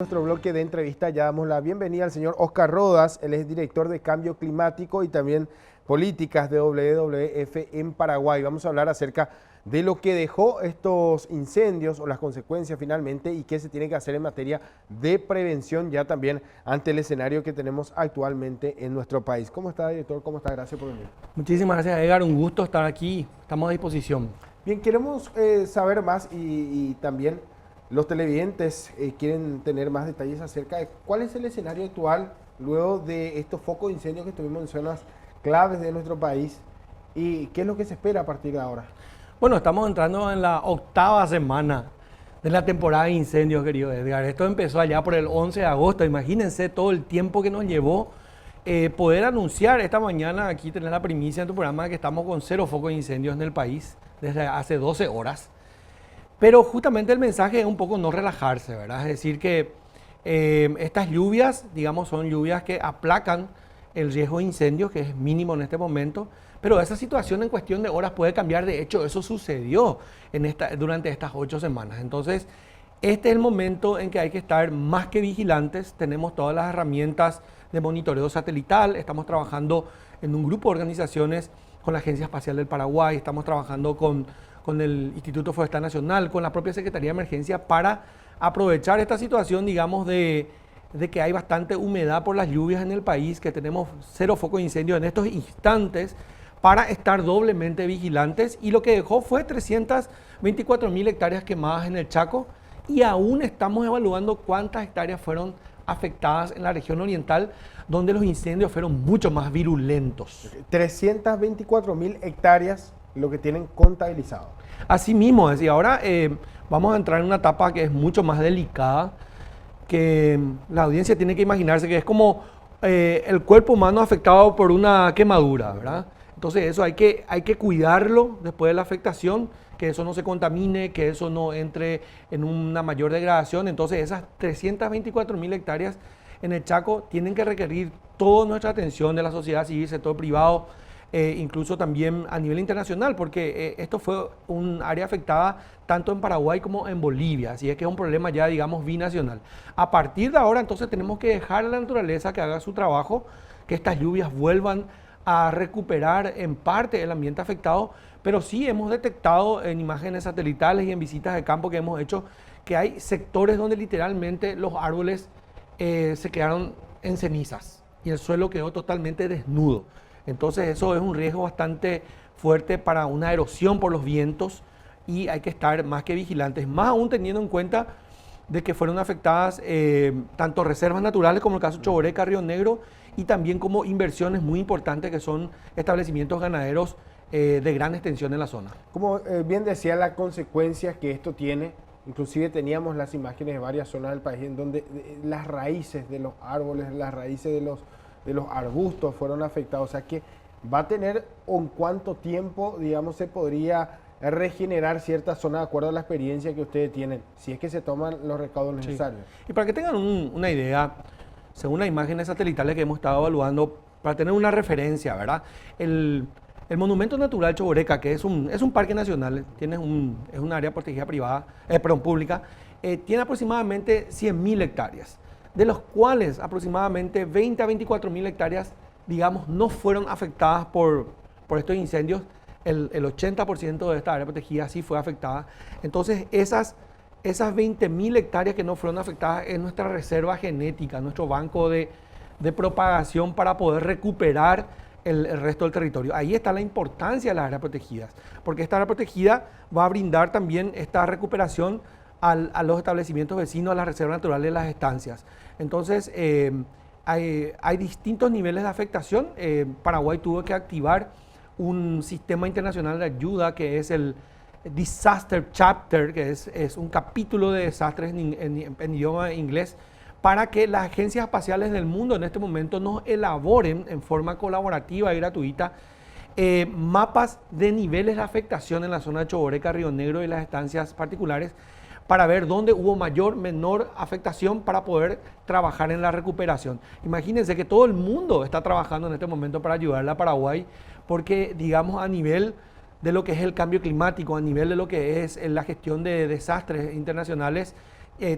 Nuestro bloque de entrevista ya damos la bienvenida al señor Oscar Rodas, él es director de Cambio Climático y también Políticas de WWF en Paraguay. Vamos a hablar acerca de lo que dejó estos incendios o las consecuencias finalmente y qué se tiene que hacer en materia de prevención ya también ante el escenario que tenemos actualmente en nuestro país. ¿Cómo está, director? ¿Cómo está? Gracias por venir. Muchísimas gracias, Edgar. Un gusto estar aquí. Estamos a disposición. Bien, queremos saber más y también los televidentes quieren tener más detalles acerca de cuál es el escenario actual luego de estos focos de incendios que tuvimos en zonas claves de nuestro país y qué es lo que se espera a partir de ahora. Bueno, estamos entrando en la 8ª semana de la temporada de incendios, querido Edgar. Esto empezó allá por el 11 de agosto. Imagínense todo el tiempo que nos llevó poder anunciar esta mañana, aquí tener la primicia en tu programa, que estamos con 0 focos de incendios en el país desde hace 12 horas. Pero justamente el mensaje es un poco no relajarse, ¿verdad? Es decir que estas lluvias, digamos, son lluvias que aplacan el riesgo de incendios, que es mínimo en este momento, pero esa situación en cuestión de horas puede cambiar. De hecho, eso sucedió durante estas 8 semanas. Entonces, este es el momento en que hay que estar más que vigilantes. Tenemos todas las herramientas de monitoreo satelital, estamos trabajando en un grupo de organizaciones con la Agencia Espacial del Paraguay, estamos trabajando con el Instituto Forestal Nacional, con la propia Secretaría de Emergencia para aprovechar esta situación, digamos, de que hay bastante humedad por las lluvias en el país, que tenemos 0 focos de incendio en estos instantes, para estar doblemente vigilantes. Y lo que dejó fue 324.000 hectáreas quemadas en el Chaco, y aún estamos evaluando cuántas hectáreas fueron afectadas en la región oriental, donde los incendios fueron mucho más virulentos. 324.000 hectáreas lo que tienen contabilizado. Así mismo, es decir, ahora vamos a entrar en una etapa que es mucho más delicada, que la audiencia tiene que imaginarse que es como el cuerpo humano afectado por una quemadura, ¿verdad? Entonces eso hay que cuidarlo después de la afectación, que eso no se contamine, que eso no entre en una mayor degradación. Entonces esas 324.000 hectáreas en el Chaco tienen que requerir toda nuestra atención de la sociedad civil, sector privado, incluso también a nivel internacional, porque esto fue un área afectada tanto en Paraguay como en Bolivia, así es que es un problema ya, digamos, binacional. A partir de ahora, entonces, tenemos que dejar a la naturaleza que haga su trabajo, que estas lluvias vuelvan a recuperar en parte el ambiente afectado, pero sí hemos detectado en imágenes satelitales y en visitas de campo que hemos hecho que hay sectores donde literalmente los árboles se quedaron en cenizas y el suelo quedó totalmente desnudo. Entonces eso es un riesgo bastante fuerte para una erosión por los vientos y hay que estar más que vigilantes, más aún teniendo en cuenta de que fueron afectadas tanto reservas naturales como el caso Choboreca, Río Negro, y también como inversiones muy importantes que son establecimientos ganaderos de gran extensión en la zona. Como bien decía, la consecuencia que esto tiene, inclusive teníamos las imágenes de varias zonas del país en donde las raíces de los árboles, las raíces de los arbustos fueron afectados. O sea que va a tener en cuánto tiempo, digamos, se podría regenerar cierta zona de acuerdo a la experiencia que ustedes tienen, si es que se toman los recaudos necesarios. Sí. Y para que tengan una idea, según las imágenes satelitales que hemos estado evaluando, para tener una referencia, ¿verdad? El Monumento Natural Choboreca, que es un parque nacional, es un área protegida privada, pública, tiene aproximadamente 100.000 hectáreas, de los cuales aproximadamente 20 a 24.000 hectáreas, digamos, no fueron afectadas por estos incendios. El 80% de esta área protegida sí fue afectada. Entonces, esas 20.000 hectáreas que no fueron afectadas es nuestra reserva genética, nuestro banco de propagación para poder recuperar el resto del territorio. Ahí está la importancia de las áreas protegidas, porque esta área protegida va a brindar también esta recuperación a los establecimientos vecinos, a las reservas naturales de las estancias. Entonces, hay distintos niveles de afectación. Paraguay tuvo que activar un sistema internacional de ayuda que es el Disaster Chapter, que es un capítulo de desastres en idioma inglés, para que las agencias espaciales del mundo en este momento nos elaboren en forma colaborativa y gratuita mapas de niveles de afectación en la zona de Choboreca, Río Negro y las estancias particulares, para ver dónde hubo mayor, menor afectación para poder trabajar en la recuperación. Imagínense que todo el mundo está trabajando en este momento para ayudarle a Paraguay, porque, digamos, a nivel de lo que es el cambio climático, a nivel de lo que es la gestión de desastres internacionales,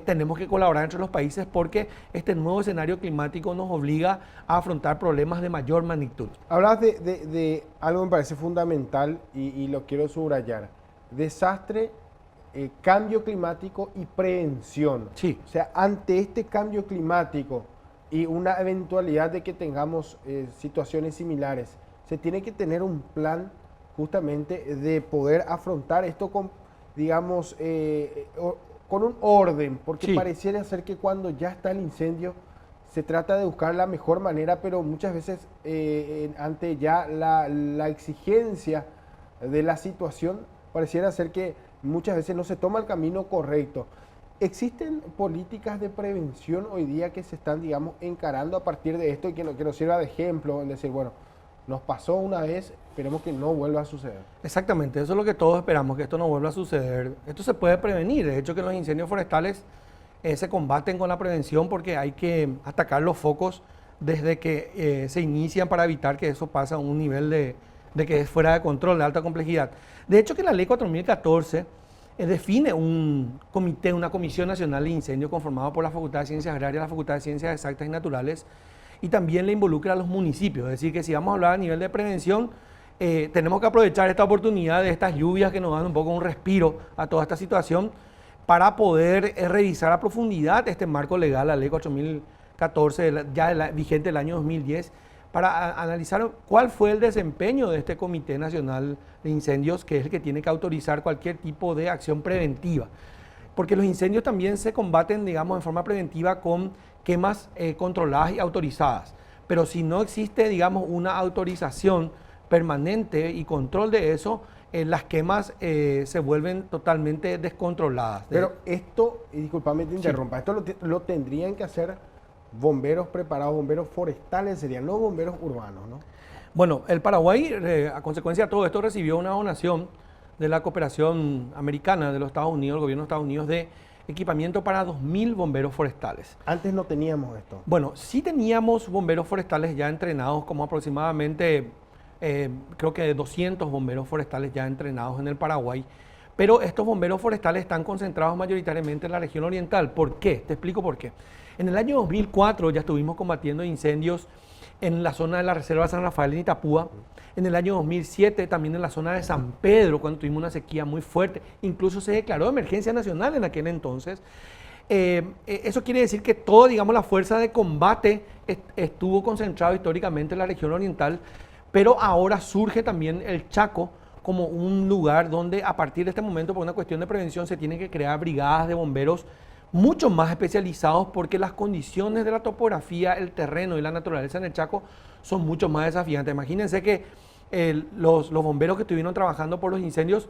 tenemos que colaborar entre los países porque este nuevo escenario climático nos obliga a afrontar problemas de mayor magnitud. Hablas de algo que me parece fundamental y lo quiero subrayar. Desastre, cambio climático y prevención. Sí. O sea, ante este cambio climático y una eventualidad de que tengamos situaciones similares, se tiene que tener un plan justamente de poder afrontar esto con, digamos, con un orden, porque Sí. pareciera ser que cuando ya está el incendio se trata de buscar la mejor manera, pero muchas veces ante ya la exigencia de la situación, pareciera ser que muchas veces no se toma el camino correcto. ¿Existen políticas de prevención hoy día que se están, digamos, encarando a partir de esto y que nos sirva de ejemplo, en decir, bueno, nos pasó una vez, esperemos que no vuelva a suceder? Exactamente, eso es lo que todos esperamos, que esto no vuelva a suceder. Esto se puede prevenir, de hecho que los incendios forestales se combaten con la prevención porque hay que atacar los focos desde que se inician para evitar que eso pase a un nivel de que es fuera de control, de alta complejidad. De hecho que la ley 4014 define un comité, una comisión nacional de incendios conformada por la Facultad de Ciencias Agrarias, la Facultad de Ciencias Exactas y Naturales, y también le involucra a los municipios. Es decir, que si vamos a hablar a nivel de prevención, tenemos que aprovechar esta oportunidad de estas lluvias que nos dan un poco un respiro a toda esta situación para poder revisar a profundidad este marco legal, la ley 4014, vigente el año 2010, para analizar cuál fue el desempeño de este Comité Nacional de Incendios, que es el que tiene que autorizar cualquier tipo de acción preventiva. Porque los incendios también se combaten, digamos, en forma preventiva con quemas controladas y autorizadas. Pero si no existe, digamos, una autorización permanente y control de eso, las quemas se vuelven totalmente descontroladas. Pero esto, y discúlpame te interrumpa, esto lo tendrían que hacer bomberos preparados, bomberos forestales serían, no bomberos urbanos, ¿no? Bueno, el Paraguay, a consecuencia de todo esto, recibió una donación de la cooperación americana de los Estados Unidos, el gobierno de Estados Unidos, de equipamiento para 2.000 bomberos forestales. Antes no teníamos esto. Bueno, sí teníamos bomberos forestales ya entrenados, como aproximadamente, creo que 200 bomberos forestales ya entrenados en el Paraguay, pero estos bomberos forestales están concentrados mayoritariamente en la región oriental. ¿Por qué? Te explico por qué. En el año 2004 ya estuvimos combatiendo incendios en la zona de la Reserva San Rafael en Itapúa. En el año 2007 también en la zona de San Pedro, cuando tuvimos una sequía muy fuerte. Incluso se declaró emergencia nacional en aquel entonces. Eso quiere decir que toda, digamos, la fuerza de combate estuvo concentrada históricamente en la región oriental, pero ahora surge también el Chaco como un lugar donde a partir de este momento, por una cuestión de prevención, se tienen que crear brigadas de bomberos mucho más especializados porque las condiciones de la topografía, el terreno y la naturaleza en el Chaco son mucho más desafiantes. Imagínense que los bomberos que estuvieron trabajando por los incendios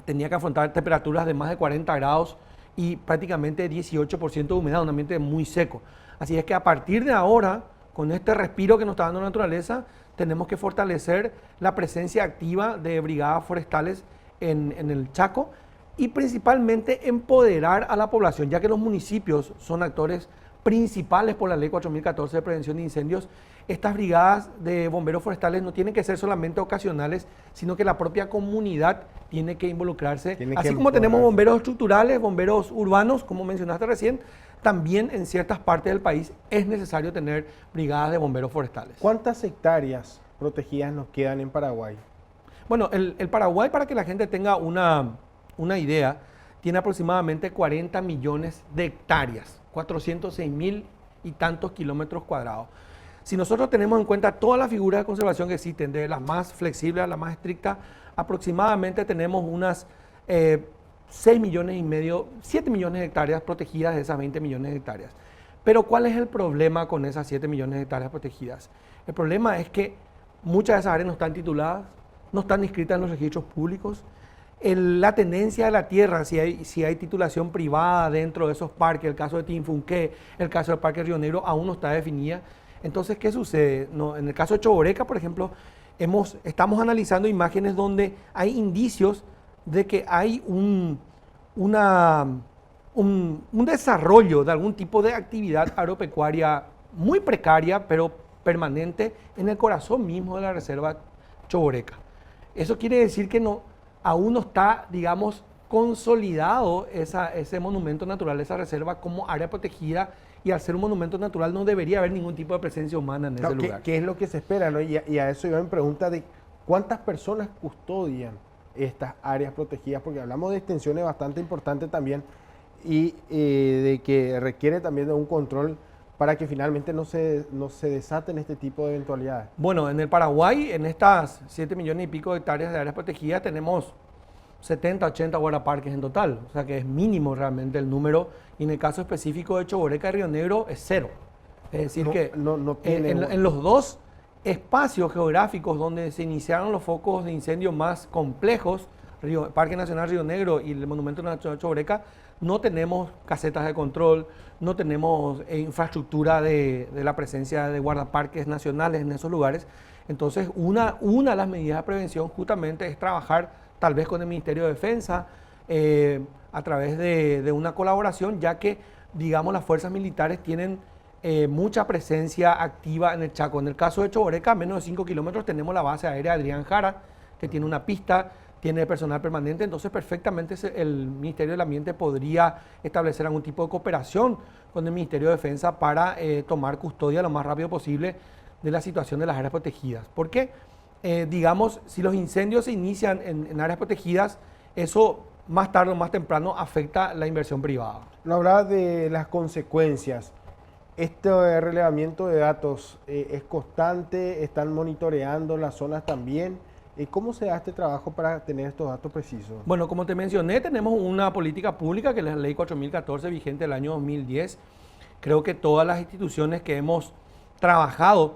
tenían que afrontar temperaturas de más de 40 grados y prácticamente 18% de humedad, un ambiente muy seco. Así es que a partir de ahora, con este respiro que nos está dando la naturaleza, tenemos que fortalecer la presencia activa de brigadas forestales en el Chaco, y principalmente empoderar a la población, ya que los municipios son actores principales por la ley 4014 de prevención de incendios. Estas brigadas de bomberos forestales no tienen que ser solamente ocasionales, sino que la propia comunidad tiene que involucrarse. Así como tenemos bomberos estructurales, bomberos urbanos, como mencionaste recién, también en ciertas partes del país es necesario tener brigadas de bomberos forestales. ¿Cuántas hectáreas protegidas nos quedan en Paraguay? Bueno, el Paraguay, para que la gente tenga una idea, tiene aproximadamente 40 millones de hectáreas, 406.000 y tantos kilómetros cuadrados. Si nosotros tenemos en cuenta todas las figuras de conservación que existen, de las más flexibles a las más estrictas, aproximadamente tenemos unas 6 millones y medio, 7 millones de hectáreas protegidas de esas 20 millones de hectáreas. Pero ¿cuál es el problema con esas 7 millones de hectáreas protegidas? El problema es que muchas de esas áreas no están tituladas, no están inscritas en los registros públicos. La tenencia de la tierra, si hay titulación privada dentro de esos parques, el caso de Tinfunqué, el caso del Parque Río Negro, aún no está definida. Entonces, ¿qué sucede? En el caso de Choboreca, por ejemplo, estamos analizando imágenes donde hay indicios de que hay un desarrollo de algún tipo de actividad agropecuaria muy precaria, pero permanente en el corazón mismo de la Reserva Choboreca. Eso quiere decir que aún no está, digamos, consolidado ese monumento natural, esa reserva como área protegida, y al ser un monumento natural no debería haber ningún tipo de presencia humana en ese lugar. ¿Qué es lo que se espera, ¿no? Y a eso iba mi pregunta de cuántas personas custodian estas áreas protegidas, porque hablamos de extensiones bastante importantes también y de que requiere también de un control para que finalmente no se desaten este tipo de eventualidades. Bueno, en el Paraguay, en estas 7 millones y pico de hectáreas de áreas protegidas, tenemos 70, 80 guardaparques en total, o sea que es mínimo realmente el número, y en el caso específico de Choboreca y Río Negro es cero. Es decir que no tiene en los dos espacios geográficos donde se iniciaron los focos de incendio más complejos, Parque Nacional Río Negro y el Monumento Nacional Choboreca, no tenemos casetas de control, no tenemos infraestructura de la presencia de guardaparques nacionales en esos lugares. Entonces, una de las medidas de prevención justamente es trabajar tal vez con el Ministerio de Defensa, a través de una colaboración, ya que, digamos, las fuerzas militares tienen mucha presencia activa en el Chaco. En el caso de Choboreca, a menos de 5 kilómetros, tenemos la base aérea Adrián Jara, que tiene una pista, tiene personal permanente, entonces perfectamente el Ministerio del Ambiente podría establecer algún tipo de cooperación con el Ministerio de Defensa para tomar custodia lo más rápido posible de la situación de las áreas protegidas. Porque, digamos, si los incendios se inician en áreas protegidas, eso más tarde o más temprano afecta la inversión privada. No hablaba de las consecuencias. Este relevamiento de datos es constante, están monitoreando las zonas también. ¿Cómo se da este trabajo para tener estos datos precisos? Bueno, como te mencioné, tenemos una política pública que es la Ley 4014 vigente del año 2010. Creo que todas las instituciones que hemos trabajado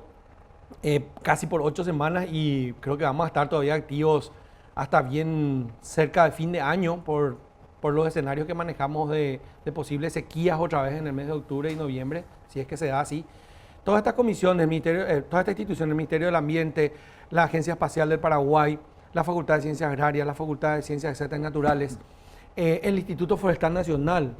casi por 8 semanas, y creo que vamos a estar todavía activos hasta bien cerca de fin de año por los escenarios que manejamos de posibles sequías otra vez en el mes de octubre y noviembre, si es que se da así. Todas estas comisiones, todas estas instituciones, el Ministerio del Ambiente, la Agencia Espacial del Paraguay, la Facultad de Ciencias Agrarias, la Facultad de Ciencias Exactas y Naturales, el Instituto Forestal Nacional,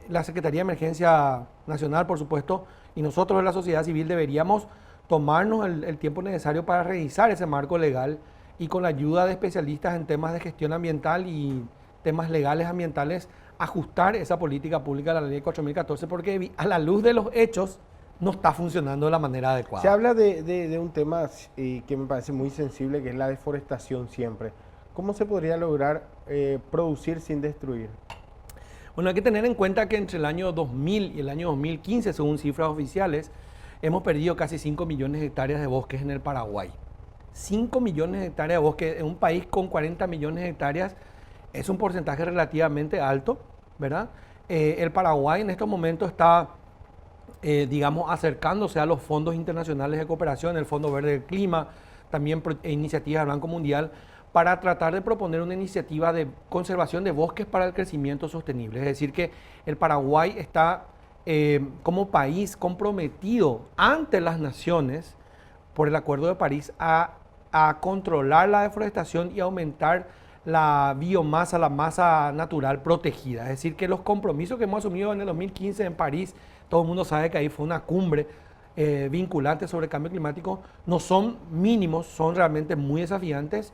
la Secretaría de Emergencia Nacional, por supuesto, y nosotros en la sociedad civil deberíamos tomarnos el tiempo necesario para revisar ese marco legal y, con la ayuda de especialistas en temas de gestión ambiental y temas legales ambientales, ajustar esa política pública de la Ley 4014, porque a la luz de los hechos no está funcionando de la manera adecuada. Se habla de un tema que me parece muy sensible, que es la deforestación siempre. ¿Cómo se podría lograr producir sin destruir? Bueno, hay que tener en cuenta que entre el año 2000 y el año 2015, según cifras oficiales, hemos perdido casi 5 millones de hectáreas de bosques en el Paraguay. 5 millones de hectáreas de bosques en un país con 40 millones de hectáreas es un porcentaje relativamente alto, ¿verdad? El Paraguay en estos momentos está, digamos, acercándose a los fondos internacionales de cooperación, el Fondo Verde del Clima, también iniciativas del Banco Mundial, para tratar de proponer una iniciativa de conservación de bosques para el crecimiento sostenible. Es decir, que el Paraguay está como país comprometido ante las naciones por el Acuerdo de París a controlar la deforestación y aumentar la biomasa, la masa natural protegida. Es decir, que los compromisos que hemos asumido en el 2015 en París, todo el mundo sabe que ahí fue una cumbre vinculante sobre el cambio climático, no son mínimos, son realmente muy desafiantes,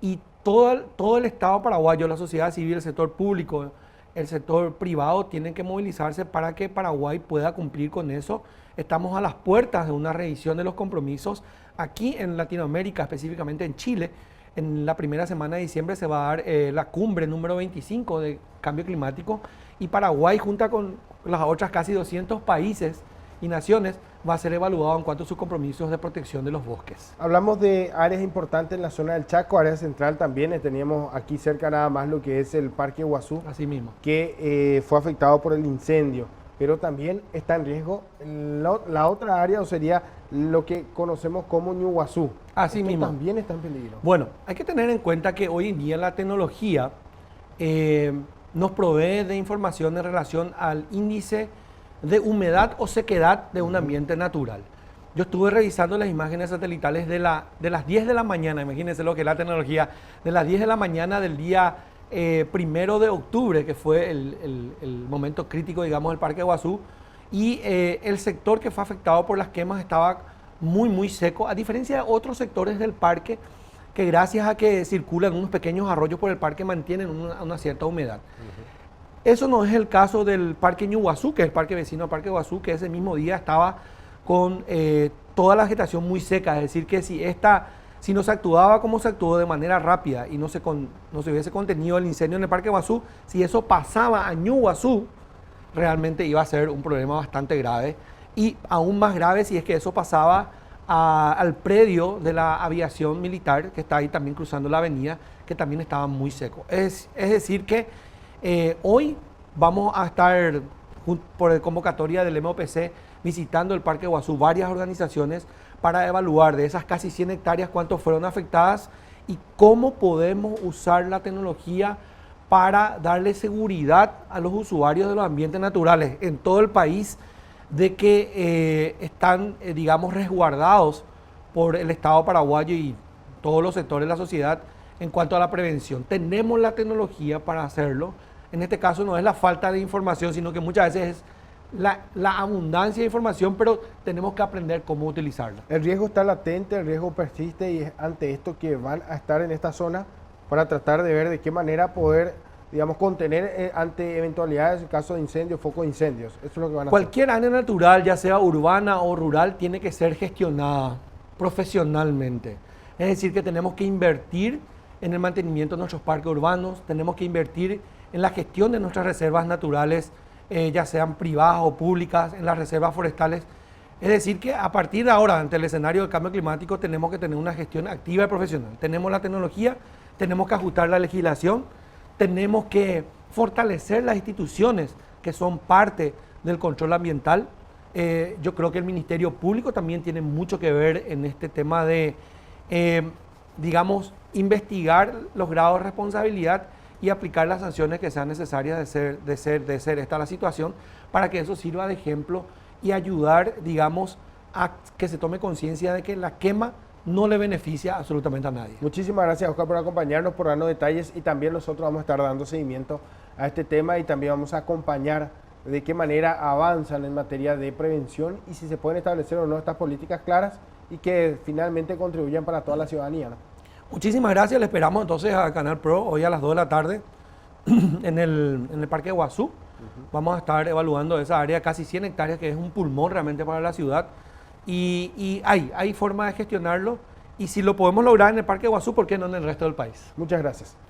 y todo el Estado paraguayo, la sociedad civil, el sector público, el sector privado tienen que movilizarse para que Paraguay pueda cumplir con eso. Estamos a las puertas de una revisión de los compromisos. Aquí en Latinoamérica, específicamente en Chile, en la primera semana de diciembre se va a dar la cumbre número 25 de cambio climático, y Paraguay, junto con las otras casi 200 países y naciones, va a ser evaluado en cuanto a sus compromisos de protección de los bosques. Hablamos de áreas importantes en la zona del Chaco, área central también. Teníamos aquí cerca nada más lo que es el Parque Iguazú, Así mismo. que fue afectado por el incendio, pero también está en riesgo la otra área, o sería lo que conocemos como Ñuguazú. Así Esto mismo. también está en peligro. Bueno, hay que tener en cuenta que hoy en día la tecnología nos provee de información en relación al índice de humedad o sequedad de un ambiente natural. Yo estuve revisando las imágenes satelitales de las 10 de la mañana, imagínense lo que es la tecnología, de las 10 de la mañana del día 1 de octubre, que fue el momento crítico, digamos, del Parque Iguazú, y el sector que fue afectado por las quemas estaba muy, muy seco, a diferencia de otros sectores del parque que gracias a que circulan unos pequeños arroyos por el parque mantienen una cierta humedad. Eso no es el caso del Parque Ñuguazú, que es el parque vecino al Parque Guazú, que ese mismo día estaba con toda la vegetación muy seca. Es decir, que si no se actuaba como se actuó de manera rápida y no se hubiese contenido el incendio en el Parque Guazú, si eso pasaba a Ñuguazú, realmente iba a ser un problema bastante grave. Y aún más grave si es que eso pasaba al predio de la aviación militar, que está ahí también cruzando la avenida, que también estaba muy seco. Es decir que hoy vamos a estar, por convocatoria del MOPC, visitando el Parque Guazú, varias organizaciones, para evaluar de esas casi 100 hectáreas cuántos fueron afectadas y cómo podemos usar la tecnología para darle seguridad a los usuarios de los ambientes naturales en todo el país, de que están, digamos, resguardados por el Estado paraguayo y todos los sectores de la sociedad en cuanto a la prevención. Tenemos la tecnología para hacerlo. En este caso no es la falta de información, sino que muchas veces es la abundancia de información, pero tenemos que aprender cómo utilizarla. El riesgo está latente, el riesgo persiste y es ante esto que van a estar en esta zona para tratar de ver de qué manera poder, digamos, contener ante eventualidades en caso de incendios, foco de incendios. Eso es lo que van a hacer. Cualquier área natural, ya sea urbana o rural, tiene que ser gestionada profesionalmente. Es decir, que tenemos que invertir en el mantenimiento de nuestros parques urbanos, tenemos que invertir en la gestión de nuestras reservas naturales, ya sean privadas o públicas, en las reservas forestales. Es decir, que a partir de ahora, ante el escenario del cambio climático, tenemos que tener una gestión activa y profesional. Tenemos la tecnología, tenemos que ajustar la legislación, tenemos que fortalecer las instituciones que son parte del control ambiental. Yo creo que el Ministerio Público también tiene mucho que ver en este tema de, digamos, investigar los grados de responsabilidad y aplicar las sanciones que sean necesarias de ser esta la situación, para que eso sirva de ejemplo y ayudar, digamos, a que se tome conciencia de que la quema no le beneficia absolutamente a nadie. Muchísimas gracias, Oscar, por acompañarnos, por darnos detalles, y también nosotros vamos a estar dando seguimiento a este tema y también vamos a acompañar de qué manera avanzan en materia de prevención y si se pueden establecer o no estas políticas claras y que finalmente contribuyan para toda la ciudadanía, ¿no? Muchísimas gracias, le esperamos entonces a Canal Pro hoy a las 2 de la tarde en el Parque Guazú. Vamos a estar evaluando esa área, casi 100 hectáreas, que es un pulmón realmente para la ciudad. Y hay forma de gestionarlo. Y si lo podemos lograr en el Parque Guazú, ¿por qué no en el resto del país? Muchas gracias.